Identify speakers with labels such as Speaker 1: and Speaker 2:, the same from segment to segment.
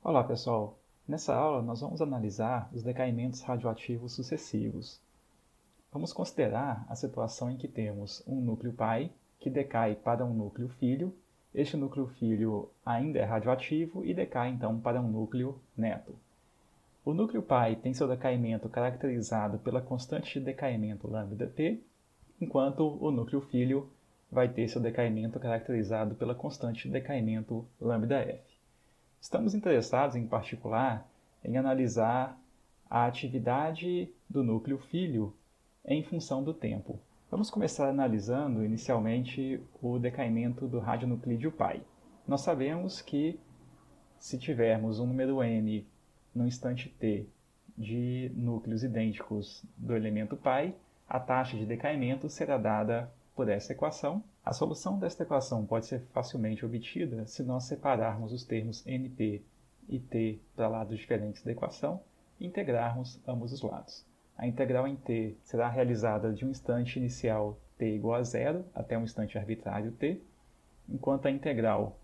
Speaker 1: Olá pessoal, nessa aula nós vamos analisar os decaimentos radioativos sucessivos. Vamos considerar a situação em que temos um núcleo pai que decai para um núcleo filho, este núcleo filho ainda é radioativo e decai então para um núcleo neto. O núcleo pai tem seu decaimento caracterizado pela constante de decaimento λT, enquanto o núcleo filho vai ter seu decaimento caracterizado pela constante de decaimento λf. Estamos interessados, em particular, em analisar a atividade do núcleo filho em função do tempo. Vamos começar analisando, inicialmente, o decaimento do radionuclídeo pai. Nós sabemos que, se tivermos um número n no instante t de núcleos idênticos do elemento pai, a taxa de decaimento será dada por essa equação. A solução desta equação pode ser facilmente obtida se nós separarmos os termos np e t para lados diferentes da equação e integrarmos ambos os lados. A integral em t será realizada de um instante inicial t igual a zero até um instante arbitrário t, enquanto a integral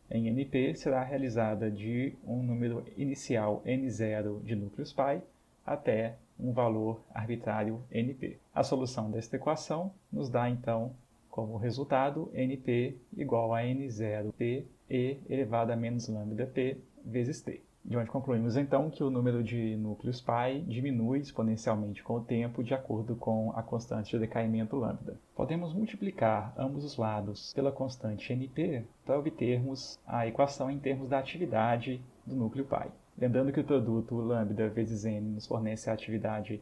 Speaker 1: em np será realizada de um número inicial n0 de núcleos pi até um valor arbitrário np. A solução desta equação nos dá, então, como resultado, np igual a n0p e elevado a menos lambda-p vezes t. De onde concluímos, então, que o número de núcleos pi diminui exponencialmente com o tempo de acordo com a constante de decaimento lambda. Podemos multiplicar ambos os lados pela constante np para obtermos a equação em termos da atividade do núcleo pi. Lembrando que o produto lambda vezes n nos fornece a atividade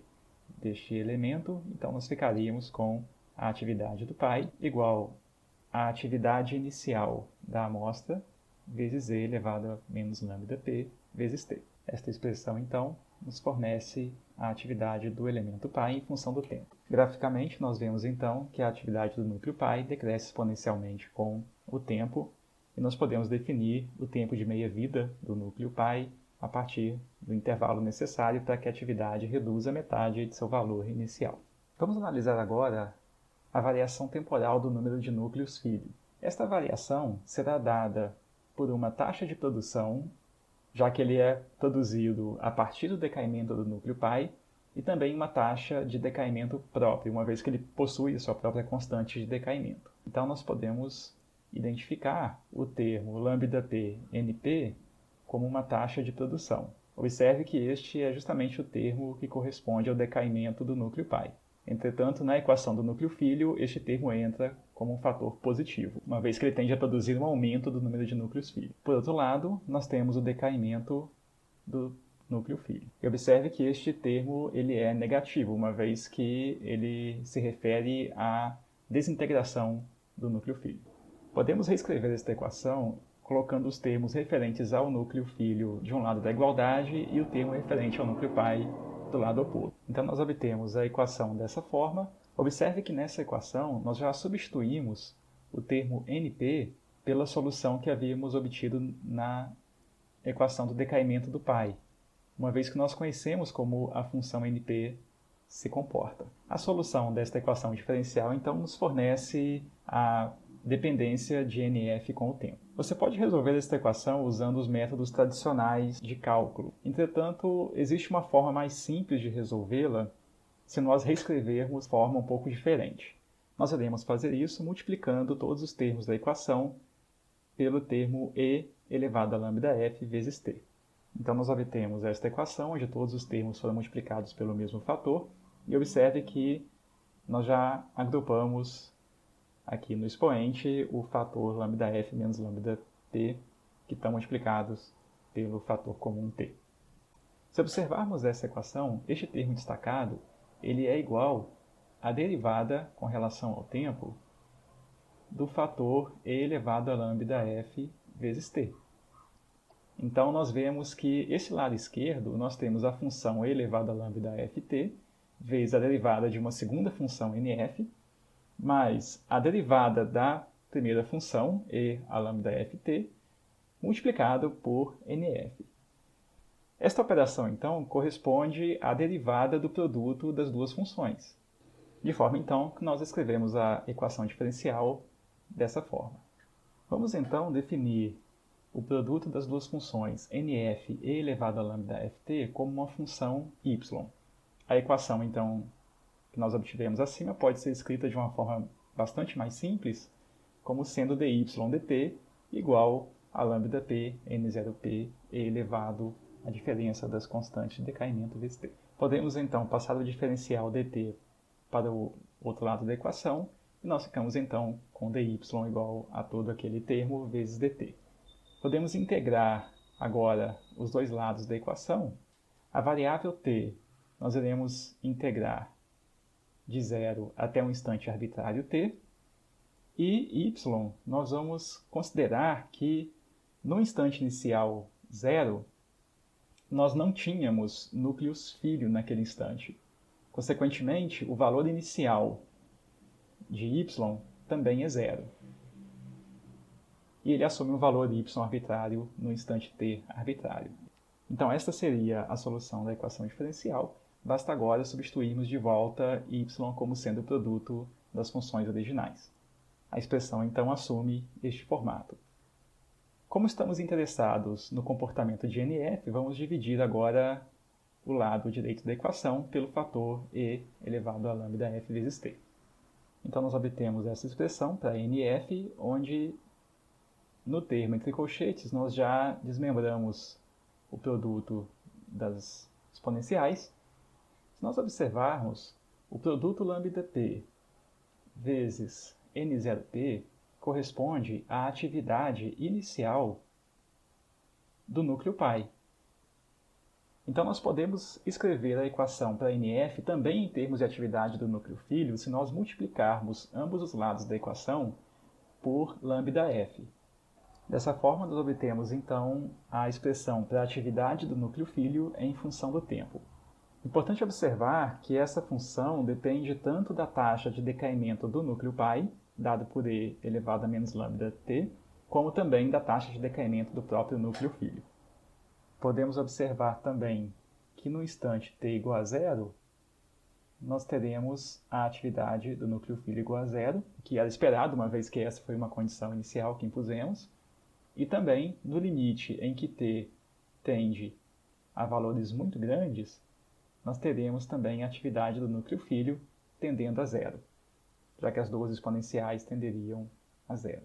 Speaker 1: deste elemento, então nós ficaríamos com a atividade do pi igual à atividade inicial da amostra vezes e elevado a menos lambda-p vezes t. Esta expressão, então, nos fornece a atividade do elemento π em função do tempo. Graficamente, nós vemos, então, que a atividade do núcleo π decresce exponencialmente com o tempo, e nós podemos definir o tempo de meia-vida do núcleo π a partir do intervalo necessário para que a atividade reduza a metade de seu valor inicial. Vamos analisar agora a variação temporal do número de núcleos filho. Esta variação será dada por uma taxa de produção, já que ele é produzido a partir do decaimento do núcleo pi, e também uma taxa de decaimento próprio, uma vez que ele possui a sua própria constante de decaimento. Então, nós podemos identificar o termo lambda-p np como uma taxa de produção. Observe que este é justamente o termo que corresponde ao decaimento do núcleo pi. Entretanto, na equação do núcleo filho, este termo entra como um fator positivo, uma vez que ele tende a produzir um aumento do número de núcleos filho. Por outro lado, nós temos o decaimento do núcleo filho. E observe que este termo ele é negativo, uma vez que ele se refere à desintegração do núcleo filho. Podemos reescrever esta equação colocando os termos referentes ao núcleo filho de um lado da igualdade e o termo referente ao núcleo pi do lado oposto. Então, nós obtemos a equação dessa forma. Observe que nessa equação nós já substituímos o termo np pela solução que havíamos obtido na equação do decaimento do pi, uma vez que nós conhecemos como a função np se comporta. A solução desta equação diferencial, então, nos fornece a dependência de nf com o tempo. Você pode resolver esta equação usando os métodos tradicionais de cálculo. Entretanto, existe uma forma mais simples de resolvê-la se nós reescrevermos de forma um pouco diferente. Nós iremos fazer isso multiplicando todos os termos da equação pelo termo e elevado a lambda-f vezes t. Então, nós obtemos esta equação, onde todos os termos foram multiplicados pelo mesmo fator, e observe que nós já agrupamos aqui no expoente o fator lambda-f menos lambda-t, que estão multiplicados pelo fator comum t. Se observarmos essa equação, este termo destacado ele é igual à derivada com relação ao tempo do fator e elevado a lambda-f vezes t. Então, nós vemos que esse lado esquerdo, nós temos a função e elevado a lambda-ft, vezes a derivada de uma segunda função nf, mais a derivada da primeira função, e a lambda-ft, multiplicado por nf. Esta operação, então, corresponde à derivada do produto das duas funções, de forma, então, que nós escrevemos a equação diferencial dessa forma. Vamos, então, definir o produto das duas funções nf e elevado a lambda ft como uma função y. A equação, então, que nós obtivemos acima pode ser escrita de uma forma bastante mais simples, como sendo dy dt igual a lambda p n0p e elevado à diferença das constantes de decaimento vezes t. Podemos, então, passar o diferencial dt para o outro lado da equação, e nós ficamos, então, com dy igual a todo aquele termo vezes dt. Podemos integrar agora os dois lados da equação. A variável t nós iremos integrar de 0 até um instante arbitrário t, e y nós vamos considerar que no instante inicial 0, nós não tínhamos núcleos filho naquele instante. Consequentemente, o valor inicial de y também é 0. E ele assume um valor y arbitrário no instante t arbitrário. Então, esta seria a solução da equação diferencial. Basta agora substituirmos de volta y como sendo o produto das funções originais. A expressão, então, assume este formato. Como estamos interessados no comportamento de nf, vamos dividir agora o lado direito da equação pelo fator e elevado a lambda f vezes t. Então, nós obtemos essa expressão para nf, onde no termo entre colchetes nós já desmembramos o produto das exponenciais. Se nós observarmos, o produto lambda p vezes n0p corresponde à atividade inicial do núcleo pai. Então, nós podemos escrever a equação para nf também em termos de atividade do núcleo filho se nós multiplicarmos ambos os lados da equação por lambda f. Dessa forma, nós obtemos, então, a expressão para a atividade do núcleo filho em função do tempo. Importante observar que essa função depende tanto da taxa de decaimento do núcleo pai, dado por e elevado a menos lambda t, como também da taxa de decaimento do próprio núcleo filho. Podemos observar também que no instante t igual a 0, nós teremos a atividade do núcleo filho igual a 0, que era esperado, uma vez que essa foi uma condição inicial que impusemos, e também no limite em que t tende a valores muito grandes, nós teremos também a atividade do núcleo filho tendendo a 0, já que as duas exponenciais tenderiam a 0.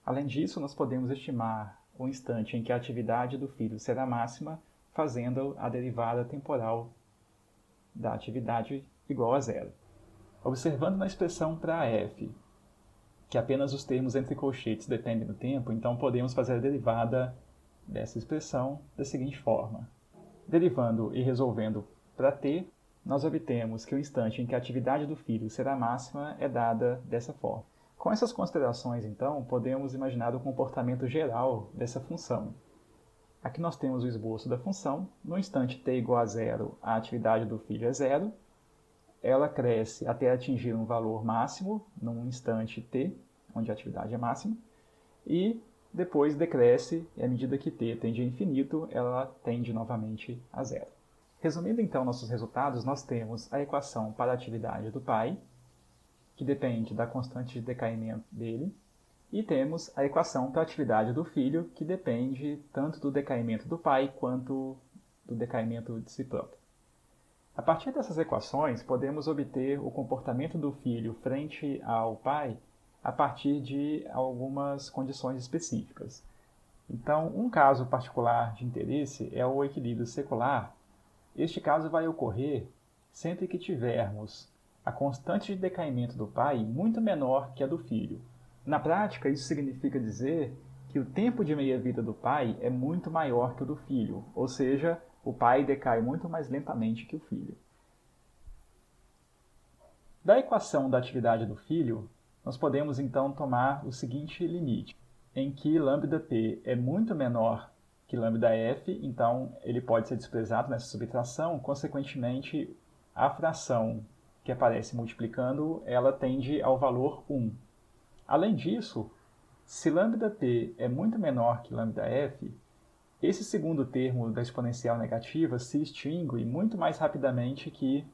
Speaker 1: Além disso, nós podemos estimar o instante em que a atividade do filho será máxima, fazendo a derivada temporal da atividade igual a 0. Observando na expressão para f, que apenas os termos entre colchetes dependem do tempo, então podemos fazer a derivada dessa expressão da seguinte forma. Derivando e resolvendo para t, nós obtemos que o instante em que a atividade do filho será máxima é dada dessa forma. Com essas considerações, então, podemos imaginar o comportamento geral dessa função. Aqui nós temos o esboço da função. No instante t igual a 0, a atividade do filho é 0. Ela cresce até atingir um valor máximo, num instante t, onde a atividade é máxima, e depois decresce, e à medida que t tende a infinito, ela tende novamente a 0. Resumindo então nossos resultados, nós temos a equação para a atividade do pai, que depende da constante de decaimento dele, e temos a equação para a atividade do filho, que depende tanto do decaimento do pai quanto do decaimento de si próprio. A partir dessas equações, podemos obter o comportamento do filho frente ao pai a partir de algumas condições específicas. Então, um caso particular de interesse é o equilíbrio secular. Este caso vai ocorrer sempre que tivermos a constante de decaimento do pai muito menor que a do filho. Na prática, isso significa dizer que o tempo de meia-vida do pai é muito maior que o do filho, ou seja, o pai decai muito mais lentamente que o filho. Da equação da atividade do filho, nós podemos então tomar o seguinte limite, em que λp é muito menor que λf, então ele pode ser desprezado nessa subtração, consequentemente a fração que aparece multiplicando, ela tende ao valor 1. Além disso, se λp é muito menor que λf, esse segundo termo da exponencial negativa se extingue muito mais rapidamente que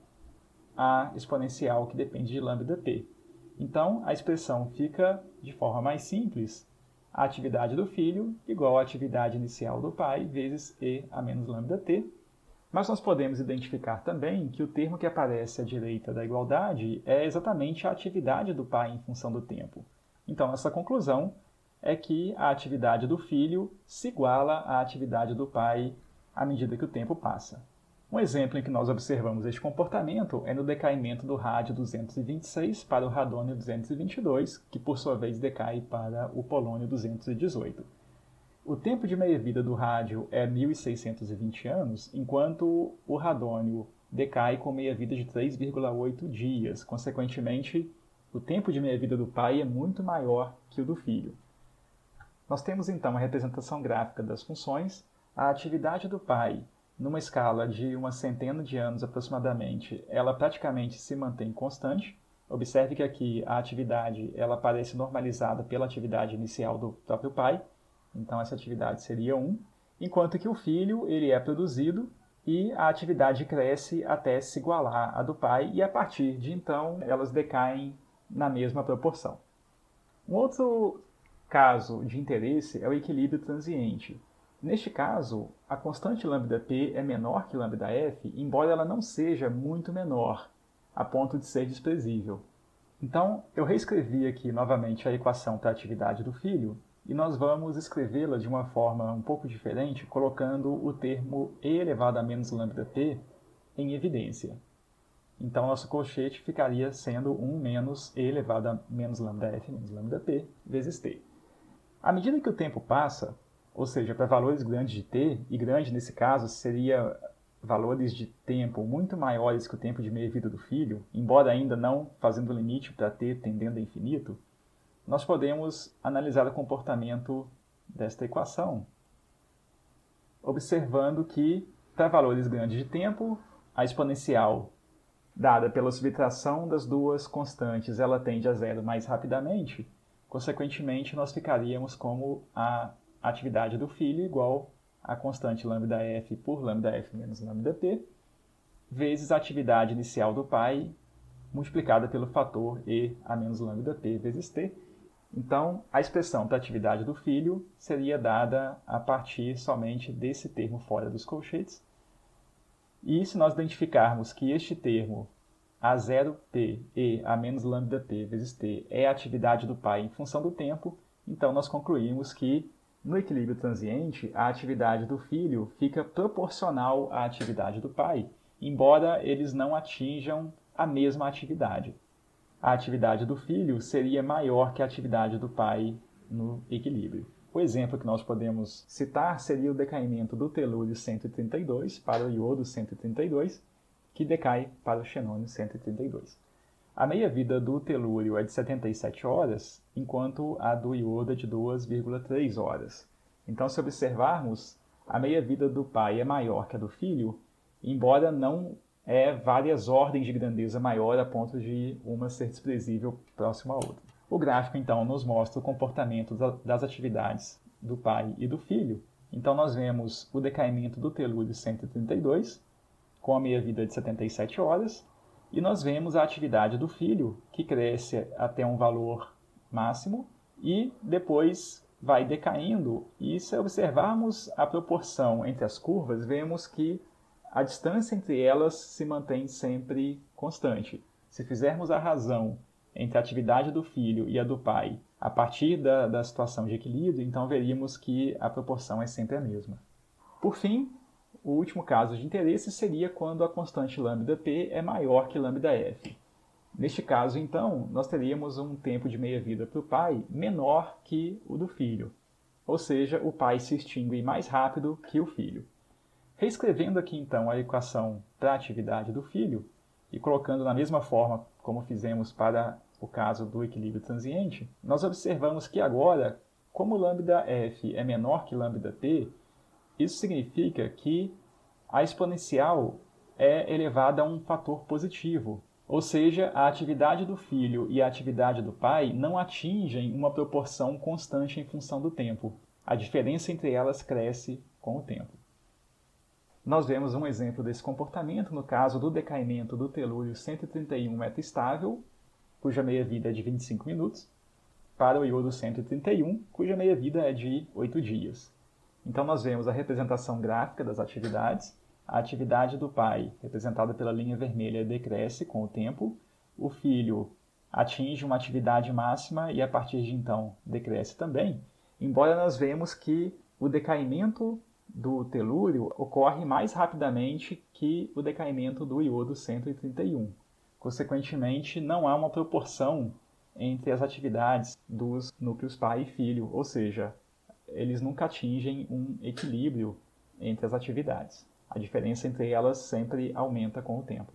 Speaker 1: a exponencial que depende de λp. Então, a expressão fica de forma mais simples, a atividade do filho igual à atividade inicial do pai vezes E a menos lambda-t. Mas nós podemos identificar também que o termo que aparece à direita da igualdade é exatamente a atividade do pai em função do tempo. Então, nossa conclusão é que a atividade do filho se iguala à atividade do pai à medida que o tempo passa. Um exemplo em que nós observamos este comportamento é no decaimento do rádio 226 para o radônio 222, que por sua vez decai para o polônio 218. O tempo de meia-vida do rádio é 1.620 anos, enquanto o radônio decai com meia-vida de 3,8 dias. Consequentemente, o tempo de meia-vida do pai é muito maior que o do filho. Nós temos então a representação gráfica das funções. A atividade do pai, numa escala de uma centena de anos aproximadamente, ela praticamente se mantém constante. Observe que aqui a atividade ela aparece normalizada pela atividade inicial do próprio pai. Então, essa atividade seria 1, enquanto que o filho ele é produzido e a atividade cresce até se igualar à do pai, e a partir de então elas decaem na mesma proporção. Um outro caso de interesse é o equilíbrio transiente. Neste caso, a constante lambda-p é menor que lambda-f, embora ela não seja muito menor, a ponto de ser desprezível. Então, eu reescrevi aqui novamente a equação para a atividade do filho, e nós vamos escrevê-la de uma forma um pouco diferente, colocando o termo e elevado a menos lambda-p em evidência. Então, nosso colchete ficaria sendo 1 menos e elevado a menos lambda-f menos lambda-p vezes t. À medida que o tempo passa, ou seja, para valores grandes de t, e grande nesse caso seria valores de tempo muito maiores que o tempo de meia-vida do filho, embora ainda não fazendo limite para t tendendo a infinito, nós podemos analisar o comportamento desta equação, observando que, para valores grandes de tempo, a exponencial dada pela subtração das duas constantes, ela tende a zero mais rapidamente. Consequentemente, nós ficaríamos como a atividade do filho igual a constante lambda-f por lambda-f menos lambda-p, vezes a atividade inicial do pai, multiplicada pelo fator e a menos lambda-p vezes t. Então, a expressão da atividade do filho seria dada a partir somente desse termo fora dos colchetes. E se nós identificarmos que este termo A0p e a menos lambda-p vezes t é a atividade do pai em função do tempo, então nós concluímos que, no equilíbrio transiente, a atividade do filho fica proporcional à atividade do pai, embora eles não atinjam a mesma atividade. A atividade do filho seria maior que a atividade do pai no equilíbrio. O exemplo que nós podemos citar seria o decaimento do telúrio 132 para o iodo 132, que decai para o xenônio 132. A meia-vida do telúrio é de 77 horas, enquanto a do iodo é de 2,3 horas. Então, se observarmos, a meia-vida do pai é maior que a do filho, embora não é várias ordens de grandeza maior a ponto de uma ser desprezível próximo à outra. O gráfico, então, nos mostra o comportamento das atividades do pai e do filho. Então, nós vemos o decaimento do telúrio 132, com a meia-vida de 77 horas, e nós vemos a atividade do filho, que cresce até um valor máximo e depois vai decaindo. E se observarmos a proporção entre as curvas, vemos que a distância entre elas se mantém sempre constante. Se fizermos a razão entre a atividade do filho e a do pai a partir da situação de equilíbrio, então veríamos que a proporção é sempre a mesma. Por fim, o último caso de interesse seria quando a constante lambda-p é maior que lambda-f. Neste caso, então, nós teríamos um tempo de meia-vida para o pai menor que o do filho, ou seja, o pai se extingue mais rápido que o filho. Reescrevendo aqui, então, a equação para a atividade do filho e colocando na mesma forma como fizemos para o caso do equilíbrio transiente, nós observamos que agora, como lambda-f é menor que lambda-t, isso significa que a exponencial é elevada a um fator positivo, ou seja, a atividade do filho e a atividade do pai não atingem uma proporção constante em função do tempo. A diferença entre elas cresce com o tempo. Nós vemos um exemplo desse comportamento no caso do decaimento do telúrio 131 metaestável, cuja meia-vida é de 25 minutos, para o iodo 131, cuja meia-vida é de 8 dias. Então nós vemos a representação gráfica das atividades. A atividade do pai, representada pela linha vermelha, decresce com o tempo. O filho atinge uma atividade máxima e a partir de então decresce também, embora nós vemos que o decaimento do telúrio ocorre mais rapidamente que o decaimento do iodo 131. Consequentemente, não há uma proporção entre as atividades dos núcleos pai e filho, ou seja, eles nunca atingem um equilíbrio entre as atividades. A diferença entre elas sempre aumenta com o tempo.